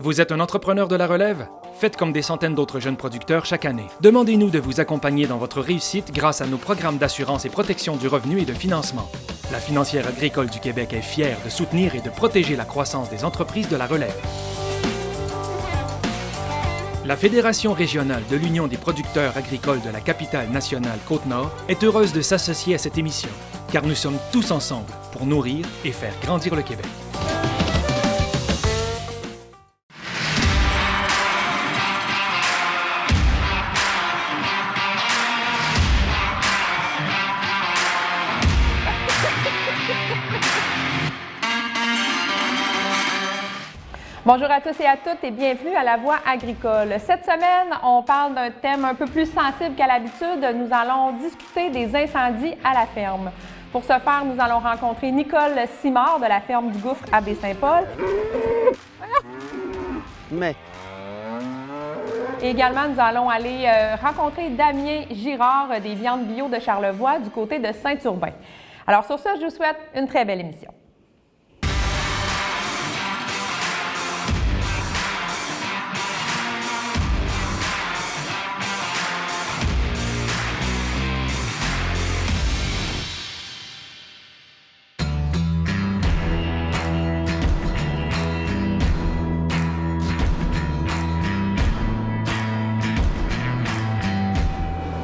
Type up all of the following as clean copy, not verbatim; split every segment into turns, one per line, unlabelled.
Vous êtes un entrepreneur de la relève? Faites comme des centaines d'autres jeunes producteurs chaque année. Demandez-nous de vous accompagner dans votre réussite grâce à nos programmes d'assurance et protection du revenu et de financement. La Financière agricole du Québec est fière de soutenir et de protéger la croissance des entreprises de la relève. La Fédération régionale de l'Union des producteurs agricoles de la capitale nationale Côte-Nord est heureuse de s'associer à cette émission, car nous sommes tous ensemble pour nourrir et faire grandir le Québec.
Bonjour à tous et à toutes et bienvenue à La Voix agricole. Cette semaine, on parle d'un thème un peu plus sensible qu'à l'habitude. Nous allons discuter des incendies à la ferme. Pour ce faire, nous allons rencontrer Nicole Simard de la ferme du Gouffre à Baie-Saint-Paul. Et également, nous allons aller rencontrer Damien Girard des Viandes Bio de Charlevoix du côté de Saint-Urbain. Alors sur ça, je vous souhaite une très belle émission.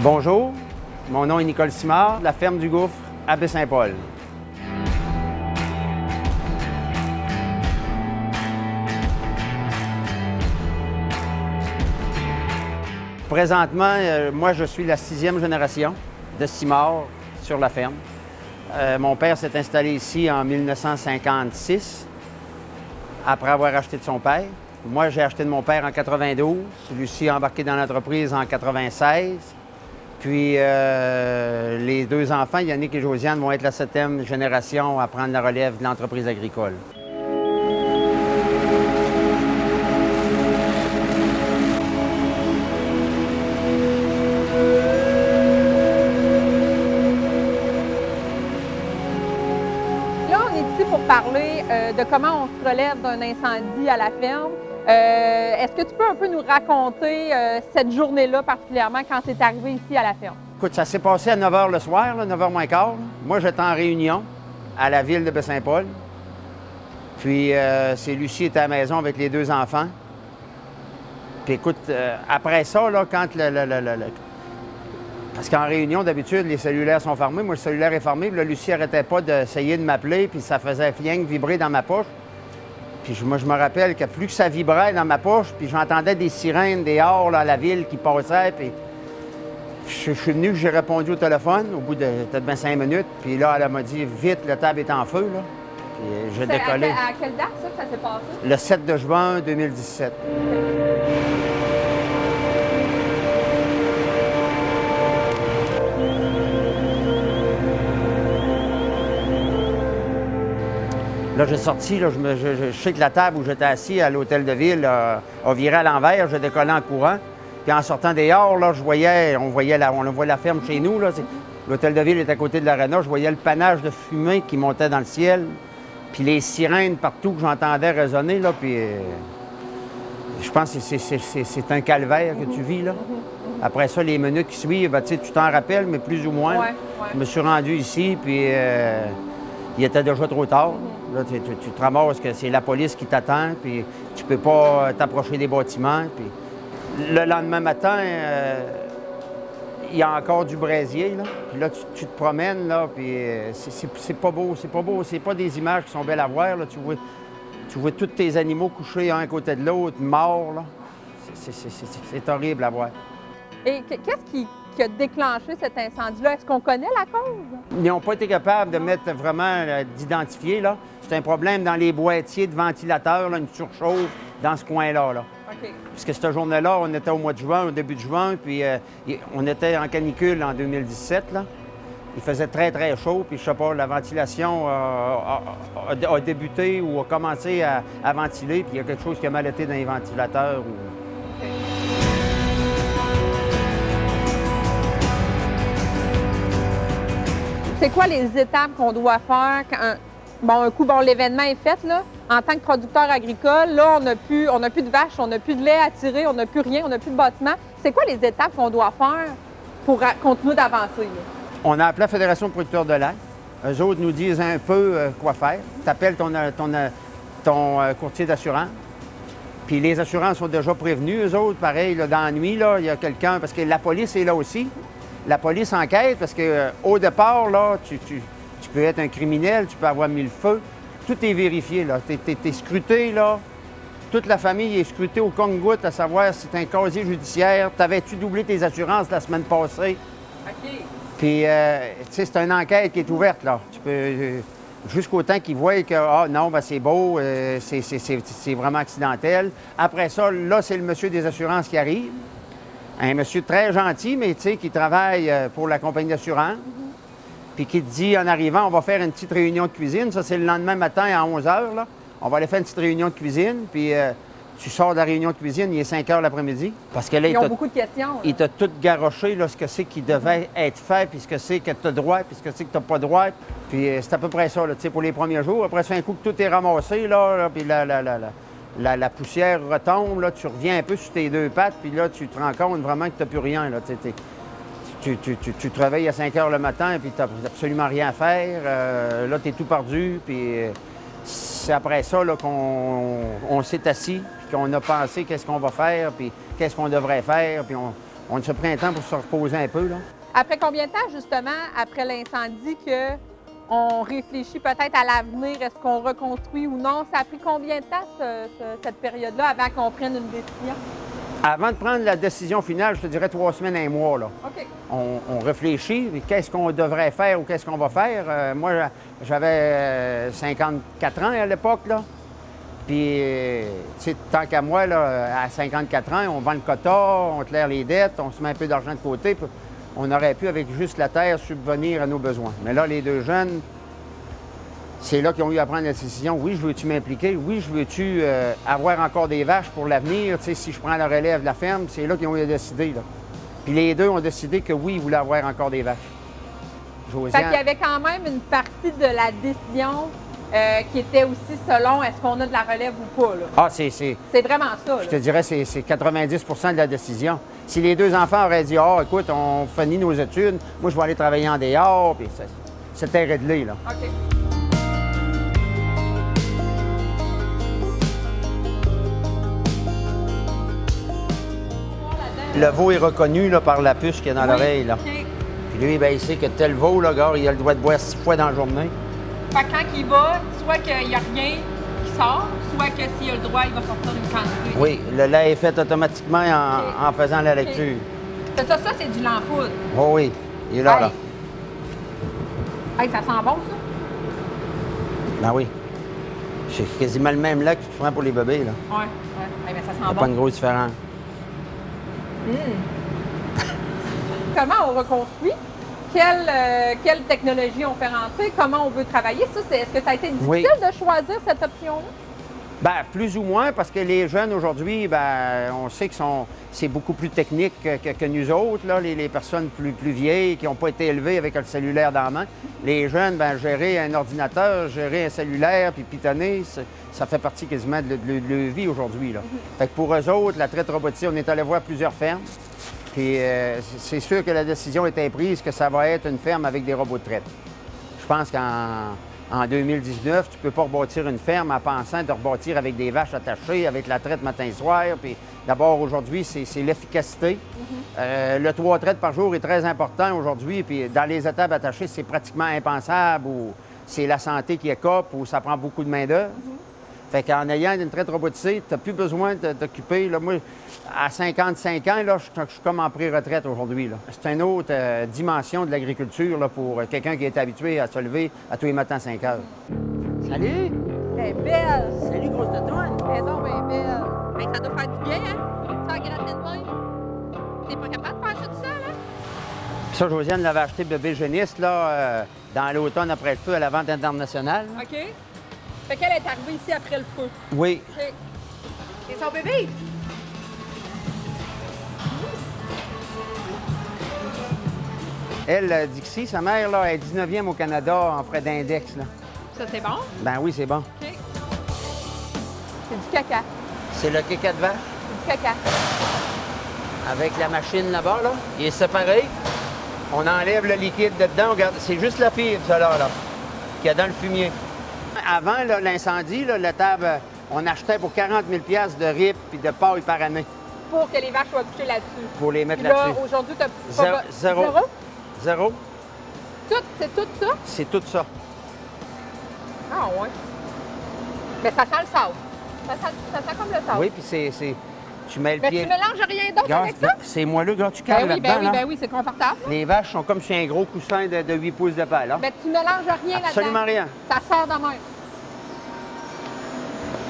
Bonjour, mon nom est Nicole Simard, de la ferme du Gouffre à Baie-Saint-Paul. Présentement, moi je suis la 6e génération de Simard sur la ferme. Mon père s'est installé ici en 1956, après avoir acheté de son père. Moi j'ai acheté de mon père en 92, celui-ci a embarqué dans l'entreprise en 96. Puis les deux enfants, Yannick et Josiane, vont être la 7e génération à prendre la relève de l'entreprise agricole.
Là, on est ici pour parler de comment on se relève d'un incendie à la ferme. Est-ce que tu peux un peu nous raconter cette journée-là particulièrement quand c'est arrivé ici à la ferme?
Écoute, ça s'est passé à 9 h le soir, 9 h moins quart. Moi, j'étais en réunion à la ville de Baie-Saint-Paul. Puis, c'est Lucie était à la maison avec les deux enfants. Puis, écoute, après ça, là, quand Parce qu'en réunion, d'habitude, les cellulaires sont fermés. Moi, le cellulaire est fermé. Puis là, Lucie n'arrêtait pas d'essayer de m'appeler, puis ça faisait rien que vibrer dans ma poche. Puis moi, je me rappelle que plus que ça vibrait dans ma poche, puis j'entendais des sirènes dehors là, à la ville qui passaient, puis je suis venu, j'ai répondu au téléphone au bout de peut-être bien 5 minutes, puis là, elle m'a dit « Vite, le table est en feu », là. Puis j'ai décollé.
À quelle date ça s'est passé?
Le 7 juin 2017. Là, j'ai sorti, là, je sais que la table où j'étais assis à l'hôtel de ville a viré à l'envers, j'ai décollé en courant. Puis en sortant dehors, là, on voit la ferme chez nous. L'hôtel de ville est à côté de l'aréna, je voyais le panache de fumée qui montait dans le ciel. Puis les sirènes partout que j'entendais résonner, là, puis je pense que c'est un calvaire que tu vis, là. Après ça, les minutes qui suivent, ben, tu t'en rappelles, mais plus ou moins.
Ouais.
Je me suis rendu ici, puis il était déjà trop tard. Là, tu te ramasses que c'est la police qui t'attend, puis tu peux pas t'approcher des bâtiments. Puis le lendemain matin, il y a encore du brasier, là. Puis là, tu te promènes, là, puis c'est pas beau, c'est pas beau. C'est pas des images qui sont belles à voir, là. Tu vois tous tes animaux couchés un à côté de l'autre, morts, là. C'est horrible à voir.
Et qu'est-ce qui a déclenché cet incendie-là? Est-ce qu'on connaît la cause?
Ils n'ont pas été capables de mettre vraiment, d'identifier, là. C'est un problème dans les boîtiers de ventilateurs, là, une surchauffe dans ce coin-là, là.
OK.
Parce que cette journée-là, on était au mois de juin, au début de juin, puis on était en canicule en 2017, là. Il faisait très, très chaud, puis je sais pas, la ventilation a débuté ou a commencé à ventiler, puis il y a quelque chose qui a mal été dans les ventilateurs.
OK. C'est quoi les étapes qu'on doit faire quand, un coup, l'événement est fait, là? en tant que producteur agricole, là, on n'a plus de vaches, on n'a plus de lait à tirer, on n'a plus rien, on n'a plus de bâtiment. C'est quoi les étapes qu'on doit faire pour continuer d'avancer, là?
On a appelé la Fédération de producteurs de lait. Eux autres nous disent un peu quoi faire. Tu appelles ton courtier d'assurance. Puis les assurances sont déjà prévenus, eux autres. Pareil, là, dans la nuit, là, il y a quelqu'un, parce que la police est là aussi. La police enquête parce qu'au départ, là, tu peux être un criminel, tu peux avoir mis le feu. Tout est vérifié, là. T'es scruté, là. Toute la famille est scrutée au compte-gouttes à savoir si c'est un casier judiciaire. T'avais-tu doublé tes assurances la semaine passée?
OK.
Puis, tu sais, c'est une enquête qui est ouverte, là. Tu peux... jusqu'au temps qu'ils voient que, ah non, ben c'est beau, c'est vraiment accidentel. Après ça, là, c'est le monsieur des assurances qui arrive. Un monsieur très gentil, mais tu sais, qui travaille pour la compagnie d'assurance. Puis qui te dit, en arrivant, on va faire une petite réunion de cuisine. Ça, c'est le lendemain matin à 11 h, là. On va aller faire une petite réunion de cuisine, puis tu sors de la réunion de cuisine, il est 5 h l'après-midi. Parce que là,
Ils ont beaucoup de questions. Là.
Il t'a tout garoché, là, ce que c'est qui devait être fait, puis ce que c'est que tu as droit, puis ce que c'est que tu n'as pas droit. Puis c'est à peu près ça, là, tu sais, pour les premiers jours. Après, c'est un coup que tout est ramassé, là puis la poussière retombe, là, tu reviens un peu sur tes deux pattes, puis là, tu te rends compte vraiment que tu n'as plus rien, là, tu te réveilles à 5 h le matin, puis tu n'as absolument rien à faire. Là, tu es tout perdu, puis c'est après ça là, qu'on s'est assis, puis qu'on a pensé qu'est-ce qu'on va faire, puis qu'est-ce qu'on devrait faire, puis on se prend un temps pour se reposer un peu, là.
Après combien de temps, justement, après l'incendie, qu'on réfléchit peut-être à l'avenir, est-ce qu'on reconstruit ou non? Ça a pris combien de temps, cette période-là, avant qu'on prenne une décision?
Avant de prendre la décision finale, je te dirais 3 semaines, 1 mois, là.
OK.
On réfléchit, qu'est-ce qu'on devrait faire ou qu'est-ce qu'on va faire. Moi, j'avais 54 ans à l'époque, là. Puis, tu sais, tant qu'à moi, là, à 54 ans, on vend le quota, on claire les dettes, on se met un peu d'argent de côté. Puis on aurait pu, avec juste la terre, subvenir à nos besoins. Mais là, les deux jeunes, c'est là qu'ils ont eu à prendre la décision. Oui, je veux-tu m'impliquer? Oui, je veux-tu avoir encore des vaches pour l'avenir? Tu sais, si je prends la relève de la ferme, c'est là qu'ils ont eu à décider, là. Puis les deux ont décidé que oui, ils voulaient avoir encore des vaches.
Fait qu'il y avait quand même une partie de la décision qui était aussi selon est-ce qu'on a de la relève ou pas, là.
Ah, c'est
vraiment ça, là.
Je te dirais, c'est 90 de la décision. Si les deux enfants auraient dit, ah, écoute, on finit nos études, moi, je vais aller travailler en dehors, puis c'était réglé, là.
OK.
Le veau est reconnu là, par la puce qu'il y a dans l'oreille, là.
OK.
Puis lui, ben, il sait que tel veau, là, gars, il a le droit de boire 6 fois dans la journée.
Fait que quand il va, soit qu'il n'y a rien qui sort, soit que s'il a le droit, il va sortir une quantité.
Oui, le lait est fait automatiquement en faisant la lecture.
C'est ça, c'est du lent poudre.
Oh oui, il est là, là.
Hey, ça sent bon, ça?
Ben oui. C'est quasiment le même lait que tu te prends pour les bébés, là.
Oui, mais ça sent
Il n'y a
bon.
pas une grosse différence.
Comment on reconstruit? Quelle technologie on fait rentrer? Comment on veut travailler? Ça, est-ce que ça a été difficile de choisir cette option-là?
Bien, plus ou moins, parce que les jeunes aujourd'hui, ben, on sait que c'est beaucoup plus technique que nous autres, là, les personnes plus vieilles qui n'ont pas été élevées avec le cellulaire dans la main. Les jeunes, ben, gérer un ordinateur, gérer un cellulaire, puis pitonner, ça fait partie quasiment de leur vie aujourd'hui, là. Fait que pour eux autres, la traite robotisée, on est allé voir plusieurs fermes. Puis c'est sûr que la décision était prise que ça va être une ferme avec des robots de traite. Je pense qu'en 2019, tu ne peux pas rebâtir une ferme en pensant de rebâtir avec des vaches attachées, avec la traite matin-soir. Puis d'abord, aujourd'hui, c'est l'efficacité. Le 3 traites par jour est très important aujourd'hui. Puis dans les étables attachées, c'est pratiquement impensable ou c'est la santé qui écope ou ça prend beaucoup de main-d'œuvre. Fait qu'en ayant une traite robotisée, tu n'as plus besoin de t'occuper. Moi, à 55 ans, là, je suis comme en pré-retraite aujourd'hui. C'est une autre dimension de l'agriculture là, pour quelqu'un qui est habitué à se lever à tous les matins à 5 heures. Salut!
Elle est belle!
Salut, grosse totoune!
Elle est donc bien belle! Hey, ça doit faire du bien, hein? Ça gratter de même. T'es pas capable de faire ça tout seul, hein?
Ça, Josiane l'avait acheté bébé géniste là, dans l'automne après le feu à la vente internationale.
OK. Fait qu'elle est arrivée ici après le feu.
Oui.
OK. Et son bébé?
Elle, Dixie, sa mère, là, est 19e au Canada en frais d'index. Là.
Ça, c'est bon?
Ben oui, c'est bon.
OK. du caca.
C'est le caca de vache
Du caca.
avec la machine là-bas, là. Il est séparé. On enlève le liquide de dedans. Regarde, c'est juste la fibre, ça là, qu'il y a dans le fumier. Avant là, l'incendie, là, la table, on achetait pour 40 000 $ de rip et de paille par année
Pour que les vaches soient couchées là-dessus.
pour les mettre
Puis là,
là-dessus.
aujourd'hui, tu
Zéro.
Zéro?
Zéro.
C'est tout ça?
C'est tout ça.
Ah ouais. Mais ça sent le sable. Ça sent comme le sable.
Oui, puis c'est... Tu mets le
Mais
pied...
tu mélanges rien d'autre
Regarde,
avec ça?
c'est moelleux, regarde, tu cales
Ben oui,
là-dedans, là.
ben oui, c'est confortable.
Les vaches sont comme sur un gros coussin de 8 pouces de paille, là.
Mais tu mélanges rien là-dedans.
Absolument rien.
Ça sort de même.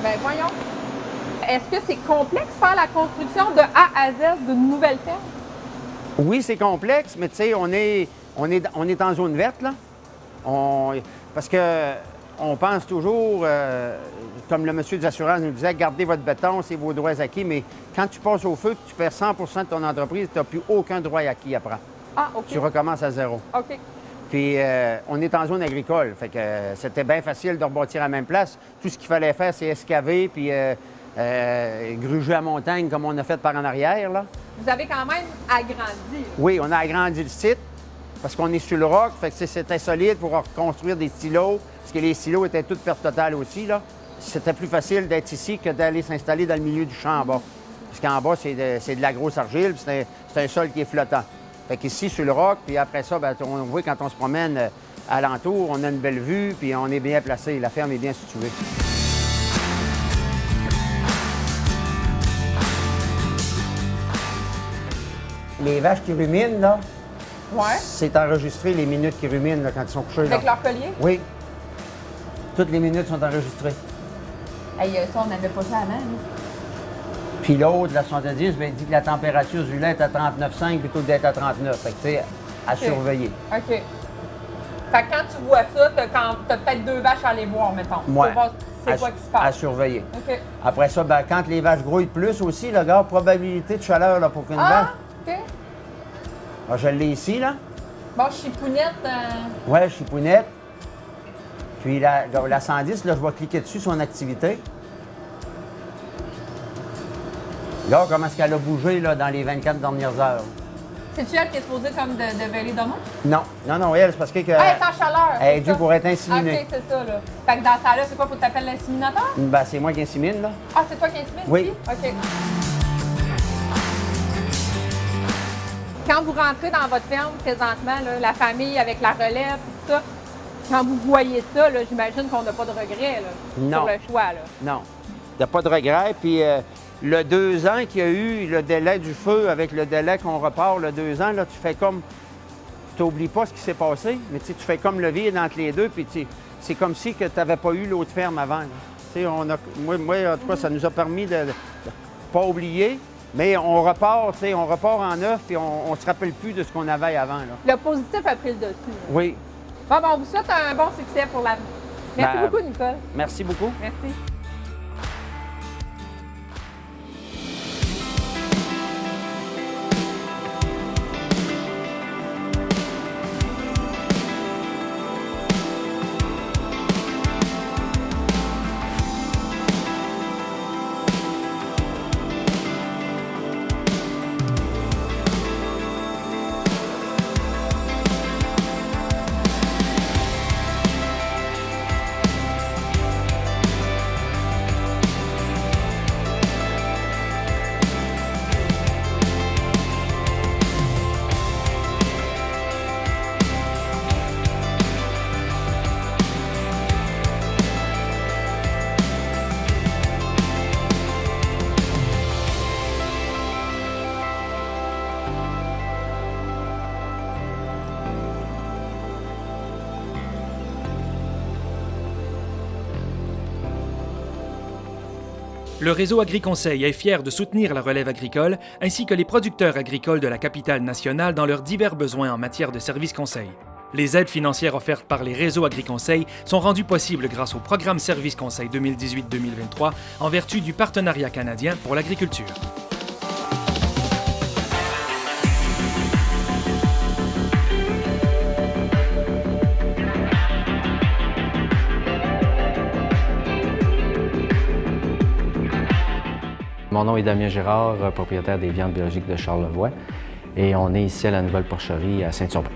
Ben voyons. Est-ce que c'est complexe faire la construction de A à Z d'une nouvelle ferme?
Oui, c'est complexe, mais tu sais, on est en zone verte, là. Parce que on pense toujours, comme le monsieur des assurances nous disait, gardez votre béton, c'est vos droits acquis, mais quand tu passes au feu et tu perds 100 de ton entreprise, tu n'as plus aucun droit acquis après.
Ah, OK.
Tu recommences à zéro.
OK.
Puis on est en zone agricole, fait que c'était bien facile de rebâtir à la même place. Tout ce qu'il fallait faire, c'est excaver puis gruger à montagne comme on a fait par en arrière, là.
Vous avez quand même agrandi.
Oui, on a agrandi le site parce qu'on est sur le roc, fait que c'était solide pour reconstruire des silos, parce que les silos étaient toutes perte totale aussi, là. C'était plus facile d'être ici que d'aller s'installer dans le milieu du champ en bas. Parce qu'en bas, c'est de la grosse argile, puis c'est un sol qui est flottant. Fait qu'ici, sur le roc, puis après ça, bien, on voit quand on se promène alentour, on a une belle vue, puis on est bien placé. La ferme est bien située. Les vaches qui ruminent, là,
Ouais.
c'est enregistré les minutes qu'ils ruminent là, quand ils sont couchés.
Avec
là.
leur collier?
Oui. Toutes les minutes sont enregistrées.
Hey, ça, on n'avait pas ça avant. Nous.
Puis l'autre, la 70, bien, il dit que la température du lait est à 39,5 plutôt que d'être à 39. Fait que, tu sais, à surveiller.
OK. Fait que quand tu vois ça, t'as peut-être 2 vaches à aller voir, mettons.
Ouais.
Pour voir c'est quoi qui se
À
passe.
surveiller.
OK.
Après ça, ben, quand les vaches grouillent plus aussi, là, regarde, probabilité de chaleur là, pour qu'une vache.
OK.
Ah, je l'ai ici, là.
Bon, chipounette.
Ouais, chipounette. Puis la 110, là, je vais cliquer dessus, son activité. Regarde comment est-ce qu'elle a bougé là, dans les 24 dernières heures.
C'est-tu elle qui est supposée comme de veiller demain?
Non, elle, c'est parce que...
Elle est en chaleur.
Elle est
c'est
due
ça.
pour être inséminée.
OK, c'est ça, là. Fait que dans ce temps-là, c'est quoi? Faut que tu appelles l'inséminateur?
Ben, c'est moi qui insémine, là.
Ah, c'est toi qui insémines
Oui.
ici? OK. Quand vous rentrez dans votre ferme présentement, là, la famille avec la relève, tout ça, quand vous voyez ça, là, j'imagine qu'on n'a pas de regret là,
Non.
sur le choix. Là.
Non. Il n'y a pas de regret. Puis le 2 ans qu'il y a eu, le délai du feu avec le délai qu'on repart, le 2 ans, là, tu fais comme... Tu n'oublies pas ce qui s'est passé, mais tu fais comme le vide entre les deux, puis c'est comme si tu n'avais pas eu l'autre ferme avant. Moi, en tout cas, ça nous a permis de pas oublier, mais on repart en neuf, puis on ne se rappelle plus de ce qu'on avait avant. Là.
Le positif a pris le dessus. Là.
Oui.
Bon, on vous souhaite un bon succès pour l'avenir. Merci beaucoup, Nicole.
Merci beaucoup.
Merci.
Le réseau Agri-Conseil est fier de soutenir la relève agricole ainsi que les producteurs agricoles de la capitale nationale dans leurs divers besoins en matière de services conseils. Les aides financières offertes par les réseaux Agri-Conseil sont rendues possibles grâce au programme Services Conseil 2018-2023 en vertu du Partenariat canadien pour l'agriculture.
nom est Damien Girard, propriétaire des viandes biologiques de Charlevoix. Et on est ici à la nouvelle porcherie à Saint-Urbain.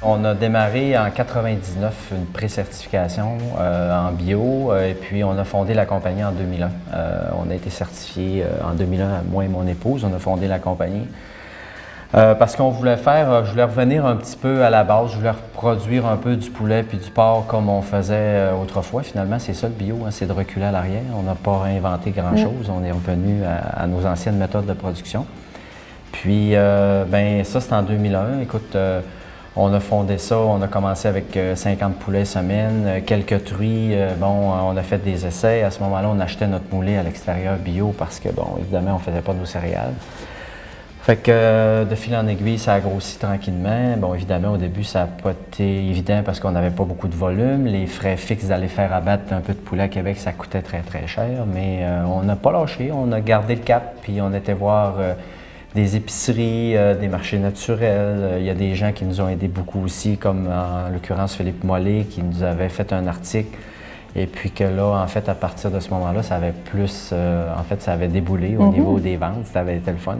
On a démarré en 99 une pré-certification en bio et puis on a fondé la compagnie en 2001. On a été certifié en 2001, moi et mon épouse, on a fondé la compagnie. Parce qu'on voulait je voulais revenir un petit peu à la base, je voulais reproduire un peu du poulet puis du porc comme on faisait autrefois. Finalement, c'est ça le bio, hein, c'est de reculer à l'arrière. On n'a pas réinventé grand-chose, on est revenu à nos anciennes méthodes de production. Puis, ça, c'était en 2001. Écoute, on a fondé ça, on a commencé avec 50 poulets semaine, quelques truies. On a fait des essais. À ce moment-là, on achetait notre moulin à l'extérieur bio parce que, évidemment, on ne faisait pas nos céréales. Fait que de fil en aiguille, ça a grossi tranquillement. Bon, évidemment, au début, ça n'a pas été évident parce qu'on n'avait pas beaucoup de volume. Les frais fixes d'aller faire abattre un peu de poulet à Québec, ça coûtait très, très cher. Mais on n'a pas lâché, on a gardé le cap, puis on était voir des épiceries, des marchés naturels. Il y a des gens qui nous ont aidés beaucoup aussi, comme en l'occurrence Philippe Mollet, qui nous avait fait un article. Et puis que là, en fait, à partir de ce moment-là, ça avait plus, ça avait déboulé au niveau des ventes. Ça avait été le fun.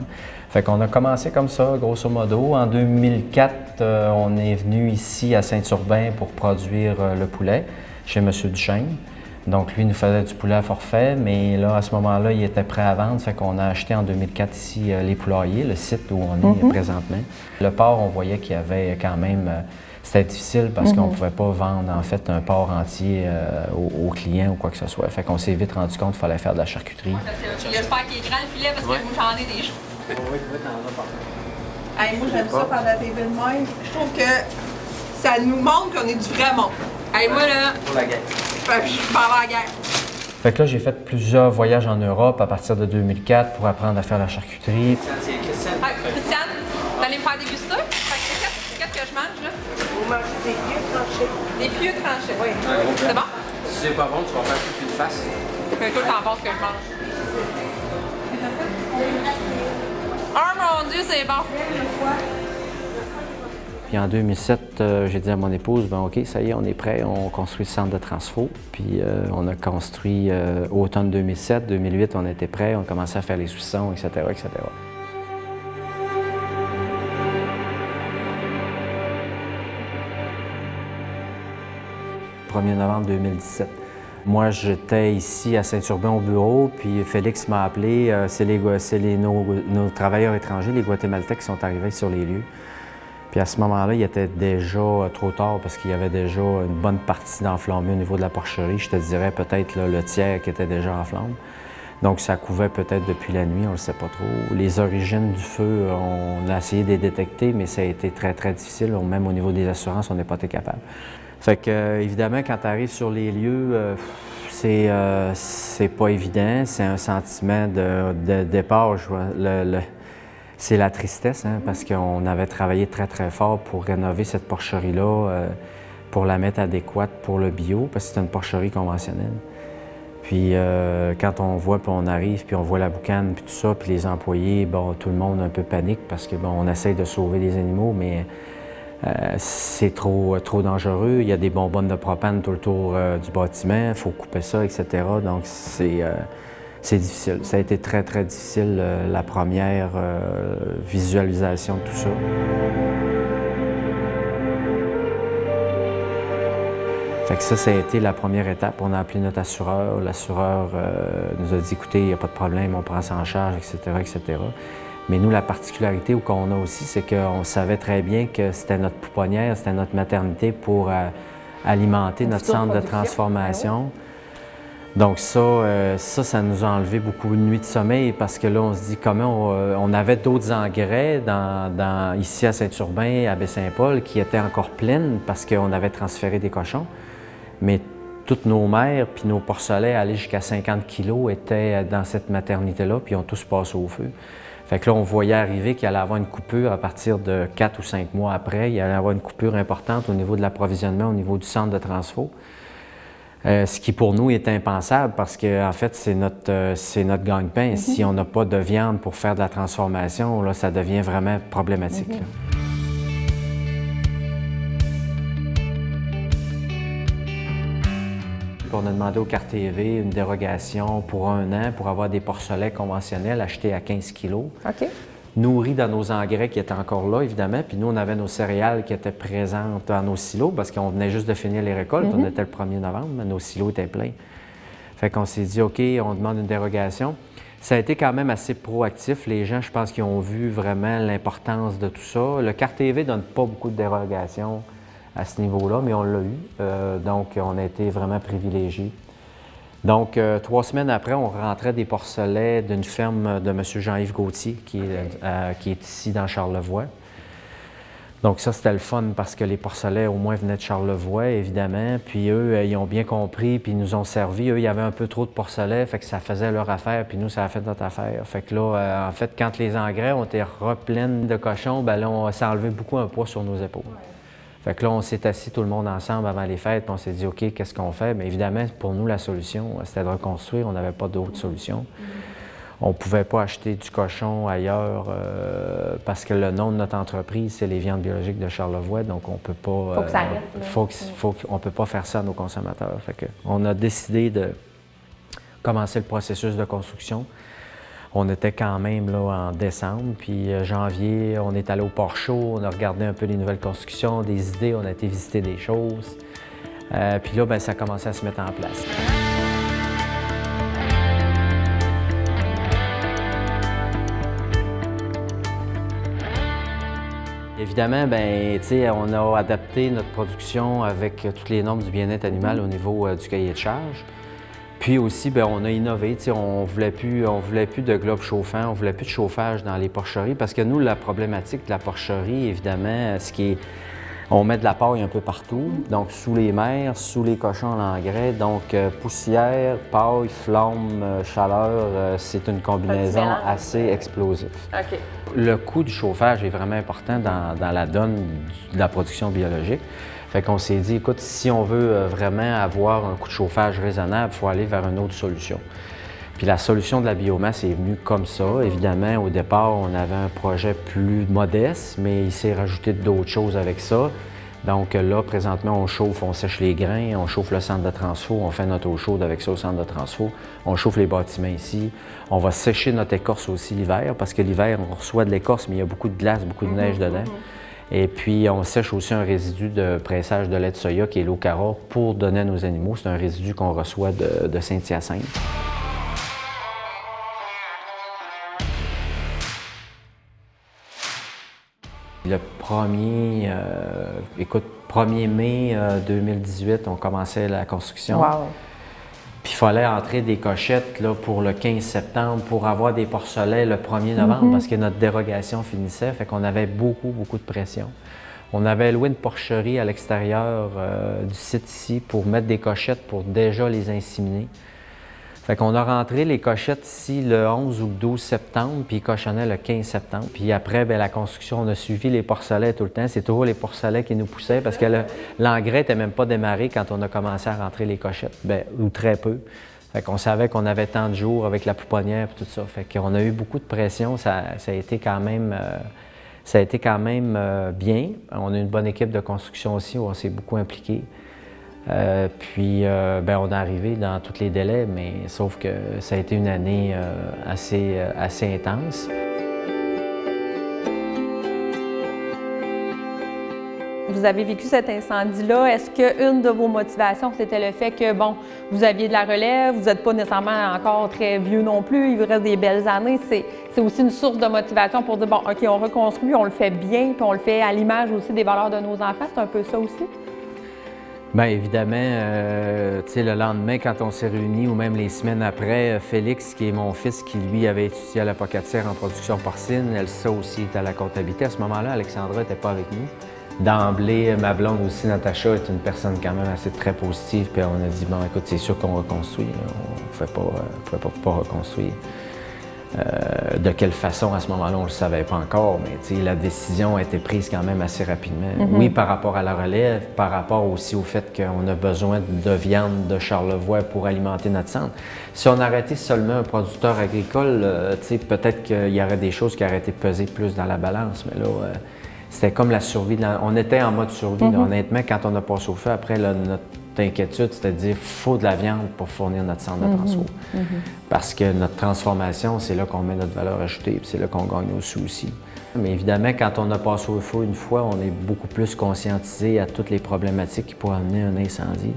Fait qu'on a commencé comme ça, grosso modo. En 2004, on est venu ici à Saint-Urbain pour produire le poulet chez M. Duchesne. Donc, lui, il nous faisait du poulet à forfait, mais là, à ce moment-là, il était prêt à vendre. Fait qu'on a acheté en 2004 ici les poulaillers, le site où on est présentement. Le porc, on voyait qu'il y avait quand même... C'était difficile parce qu'on ne pouvait pas vendre, en fait, un porc entier aux clients ou quoi que ce soit. Fait qu'on s'est vite rendu compte qu'il fallait faire de la charcuterie.
J'espère qu'il est grand le filet parce que moi, j'en ai des cheveux.
Oui, t'en as pas. Hey, moi, j'aime ça faire de la TV de même. Je trouve que ça nous montre qu'on est du vrai monde. Hey, moi, là...
Pour la guerre.
Je suis pas à la guerre.
Fait que là, j'ai fait plusieurs voyages en Europe à partir de 2004 pour apprendre à faire la charcuterie.
Christiane, vous allez me faire déguster? Qu'est-ce que je mange, là? Vous mangez des pieux tranchés. Des pieux tranchés, oui. C'est bon?
Si c'est pas bon, tu vas faire toute une face.
Fait que toi, t'en penses que je mange. Oh mon Dieu, c'est bon!
Puis en 2007, j'ai dit à mon épouse, OK, ça y est, on est prêt, on construit le centre de transfo. Puis on a construit automne 2007, 2008, on était prêt, on commençait à faire les sous-sons, etc., etc. 1er novembre 2017. Moi, j'étais ici à Saint-Urbain au bureau, puis Félix m'a appelé. C'est nos travailleurs étrangers, les Guatémaltèques, qui sont arrivés sur les lieux. Puis à ce moment-là, il était déjà trop tard parce qu'il y avait déjà une bonne partie d'enflammée au niveau de la porcherie. Je te dirais peut-être le tiers qui était déjà en flamme. Donc ça couvait peut-être depuis la nuit, on ne le sait pas trop. Les origines du feu, on a essayé de les détecter, mais ça a été très, très difficile. Même au niveau des assurances, on n'est pas été capable. Fait que, évidemment, quand tu arrives sur les lieux, c'est pas évident. C'est un sentiment de départ. C'est la tristesse, hein, parce qu'on avait travaillé très, très fort pour rénover cette porcherie-là, pour la mettre adéquate pour le bio, parce que c'est une porcherie conventionnelle. Puis quand on voit, puis on arrive, puis on voit la boucane, puis tout ça, puis les employés, tout le monde un peu panique parce que on essaye de sauver les animaux, mais c'est trop dangereux. Il y a des bonbonnes de propane tout le tour du bâtiment, il faut couper ça, etc. Donc c'est difficile. Ça a été très, très difficile, la première visualisation de tout ça. Fait que ça a été la première étape. On a appelé notre assureur. L'assureur nous a dit, écoutez, il n'y a pas de problème, on prend ça en charge, etc., etc. Mais nous, la particularité qu'on a aussi, c'est qu'on savait très bien que c'était notre pouponnière, c'était notre maternité pour alimenter notre centre de transformation. Donc ça nous a enlevé beaucoup de nuits de sommeil parce que là, on se dit comment on avait d'autres engrais ici à Saint-Urbain, à Baie-Saint-Paul, qui étaient encore pleines parce qu'on avait transféré des cochons. Mais toutes nos mères puis nos porcelets allaient jusqu'à 50 kilos étaient dans cette maternité-là, puis ils ont tous passé au feu. Fait que là, on voyait arriver qu'il allait avoir une coupure à partir de 4 ou 5 mois après. Il allait avoir une coupure importante au niveau de l'approvisionnement, au niveau du centre de transfo. Ce qui pour nous est impensable parce que en fait, c'est notre gagne-pain. Si on n'a pas de viande pour faire de la transformation, là, ça devient vraiment problématique. puis on a demandé au CarTV une dérogation pour 1 an pour avoir des porcelets conventionnels achetés à 15 kg.
OK.
Nourris dans nos engrais qui étaient encore là, évidemment. Puis nous, on avait nos céréales qui étaient présentes dans nos silos parce qu'on venait juste de finir les récoltes. On était le 1er novembre, mais nos silos étaient pleins. Fait qu'on s'est dit, OK, on demande une dérogation. Ça a été quand même assez proactif. Les gens, je pense qu'ils ont vu vraiment l'importance de tout ça. Le CarTV ne donne pas beaucoup de dérogations à ce niveau-là, mais on l'a eu. Donc, on a été vraiment privilégiés. Donc, 3 semaines après, on rentrait des porcelets d'une ferme de M. Jean-Yves Gauthier, qui est ici dans Charlevoix. Donc ça, c'était le fun parce que les porcelets, au moins, venaient de Charlevoix, évidemment. Puis eux, ils ont bien compris, puis ils nous ont servi. Eux, il y avait un peu trop de porcelets, fait que ça faisait leur affaire, puis nous, ça a fait notre affaire. Fait que là, en fait, quand les engrais ont été repleins de cochons, bien là, ça a enlevé beaucoup un poids sur nos épaules. Fait que là, on s'est assis tout le monde ensemble avant les fêtes, puis on s'est dit, OK, qu'est-ce qu'on fait? Bien évidemment, pour nous, la solution, c'était de reconstruire. On n'avait pas d'autre solution. On ne pouvait pas acheter du cochon ailleurs parce que le nom de notre entreprise, c'est les viandes biologiques de Charlevoix, donc on peut pas...
Faut que ça arrête.
On ne peut pas faire ça à nos consommateurs. Fait que on a décidé de commencer le processus de construction. On était quand même là en décembre, puis janvier, on est allé au Port Chaud, on a regardé un peu les nouvelles constructions, des idées, on a été visiter des choses. Puis là, bien, ça a commencé à se mettre en place. Évidemment, bien, on a adapté notre production avec toutes les normes du bien-être animal au niveau du cahier de charge. Puis aussi, bien, on a innové. On ne voulait plus de globes chauffants, on ne voulait plus de chauffage dans les porcheries parce que nous, la problématique de la porcherie, évidemment, on met de la paille un peu partout, donc sous les mers, sous les cochons en engrais. Donc, poussière, paille, flamme, chaleur, c'est une combinaison assez explosive.
OK.
Le coût du chauffage est vraiment important dans la donne de la production biologique. Fait qu'on s'est dit, écoute, si on veut vraiment avoir un coût de chauffage raisonnable, il faut aller vers une autre solution. Puis la solution de la biomasse est venue comme ça. Évidemment, au départ, on avait un projet plus modeste, mais il s'est rajouté d'autres choses avec ça. Donc là, présentement, on chauffe, on sèche les grains, on chauffe le centre de transfo, on fait notre eau chaude avec ça au centre de transfo, on chauffe les bâtiments ici. On va sécher notre écorce aussi l'hiver, parce que l'hiver, on reçoit de l'écorce, mais il y a beaucoup de glace, beaucoup de neige dedans. Et puis, on sèche aussi un résidu de pressage de lait de soya, qui est l'Ocara, pour donner à nos animaux. C'est un résidu qu'on reçoit de Saint-Hyacinthe. Le 1er mai 2018, on commençait la construction.
Wow.
Puis il fallait entrer des cochettes là, pour le 15 septembre pour avoir des porcelets le 1er novembre parce que notre dérogation finissait. Fait qu'on avait beaucoup de pression. On avait loué une porcherie à l'extérieur du site ici pour mettre des cochettes pour déjà les inséminer. Fait qu'on a rentré les cochettes ici le 11 ou le 12 septembre, puis ils cochonnaient le 15 septembre. Puis après, bien, la construction, on a suivi les porcelets tout le temps. C'est toujours les porcelets qui nous poussaient parce que l'engrais n'était même pas démarré quand on a commencé à rentrer les cochettes, bien, ou très peu. Fait qu'on savait qu'on avait tant de jours avec la pouponnière et tout ça. Fait qu'on a eu beaucoup de pression. Ça a été quand même, bien. On a une bonne équipe de construction aussi où on s'est beaucoup impliqué. Puis, on est arrivé dans tous les délais, mais sauf que ça a été une année assez intense.
Vous avez vécu cet incendie-là. Est-ce qu'une de vos motivations, c'était le fait que, bon, vous aviez de la relève, vous n'êtes pas nécessairement encore très vieux non plus, il vous reste des belles années. C'est aussi une source de motivation pour dire, bon, OK, on reconstruit, on le fait bien, puis on le fait à l'image aussi des valeurs de nos enfants. C'est un peu ça aussi?
Bien évidemment, le lendemain, quand on s'est réunis, ou même les semaines après, Félix, qui est mon fils, qui lui avait étudié à la Pocatière en production porcine, Elsa aussi était à la comptabilité. À ce moment-là, Alexandra n'était pas avec nous. D'emblée, ma blonde aussi, Natacha, est une personne quand même assez très positive. Puis on a dit, bon, écoute, c'est sûr qu'on reconstruit. On ne pouvait pas reconstruire. De quelle façon, à ce moment-là, on ne le savait pas encore, mais la décision a été prise quand même assez rapidement. Oui, par rapport à la relève, par rapport aussi au fait qu'on a besoin de viande de Charlevoix pour alimenter notre centre. Si on arrêtait seulement un producteur agricole, peut-être qu'il y aurait des choses qui auraient été pesées plus dans la balance, mais là, c'était comme la survie. On était en mode survie. Là, honnêtement, quand on a passé au feu, après, là, inquiétude, c'était de dire qu'il faut de la viande pour fournir notre centre de transfo. Parce que notre transformation, c'est là qu'on met notre valeur ajoutée, puis c'est là qu'on gagne nos sous aussi. Mais évidemment, quand on a passé au feu une fois, on est beaucoup plus conscientisé à toutes les problématiques qui pourraient amener un incendie.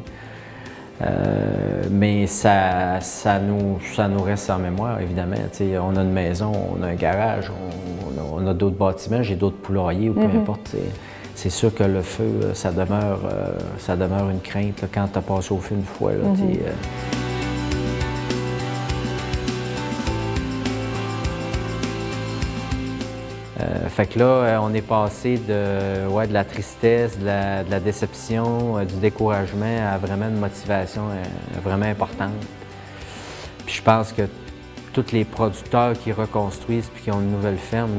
Mais ça nous reste en mémoire, évidemment. T'sais, on a une maison, on a un garage, on a d'autres bâtiments, j'ai d'autres poulaillers ou peu importe. C'est sûr que le feu, ça demeure une crainte là, quand tu as passé au feu une fois. Là, fait que là, on est passé de la tristesse, de la déception, du découragement à vraiment une motivation vraiment importante. Puis je pense que tous les producteurs qui reconstruisent puis qui ont une nouvelle ferme,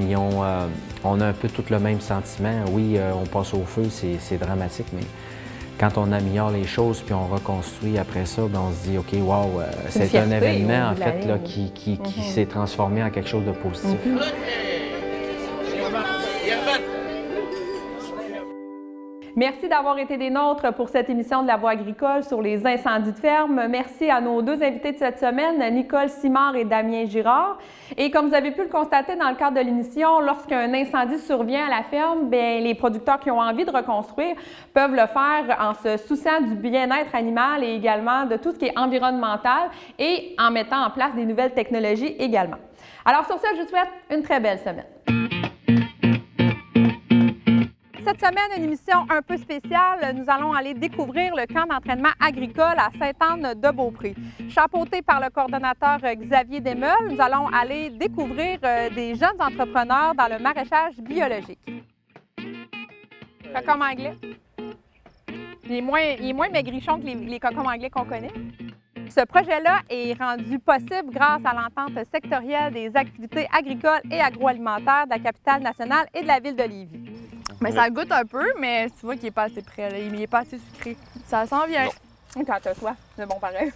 on a un peu tout le même sentiment. Oui, on passe au feu, c'est dramatique, mais quand on améliore les choses puis on reconstruit après ça, bien, on se dit, OK, wow, c'est un événement en fait là, qui s'est transformé en quelque chose de positif.
Merci d'avoir été des nôtres pour cette émission de La Voix agricole sur les incendies de ferme. Merci à nos deux invités de cette semaine, Nicole Simard et Damien Girard. Et comme vous avez pu le constater dans le cadre de l'émission, lorsqu'un incendie survient à la ferme, bien, les producteurs qui ont envie de reconstruire peuvent le faire en se souciant du bien-être animal et également de tout ce qui est environnemental et en mettant en place des nouvelles technologies également. Alors sur ce, je vous souhaite une très belle semaine. Cette semaine, une émission un peu spéciale. Nous allons aller découvrir le camp d'entraînement agricole à Sainte-Anne-de-Beaupré. Chapeauté par le coordonnateur Xavier Desmeules, nous allons aller découvrir des jeunes entrepreneurs dans le maraîchage biologique. Cocom anglais. Il est moins maigrichon que les cocom anglais qu'on connaît. Ce projet-là est rendu possible grâce à l'entente sectorielle des activités agricoles et agroalimentaires de la capitale nationale et de la ville de Lévis.
Mais ça goûte un peu, mais tu vois qu'il n'est pas assez prêt. Là. Il n'est pas assez sucré. Ça sent bien.
Quand tu as soif, c'est bon pareil.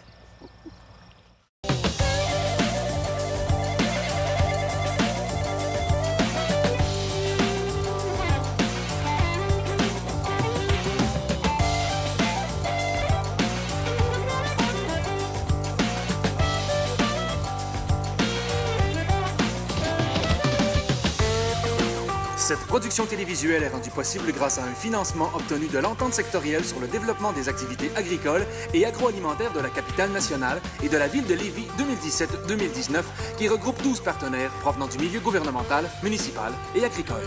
Cette production télévisuelle est rendue possible grâce à un financement obtenu de l'entente sectorielle sur le développement des activités agricoles et agroalimentaires de la capitale nationale et de la ville de Lévis 2017-2019, qui regroupe 12 partenaires provenant du milieu gouvernemental, municipal et agricole.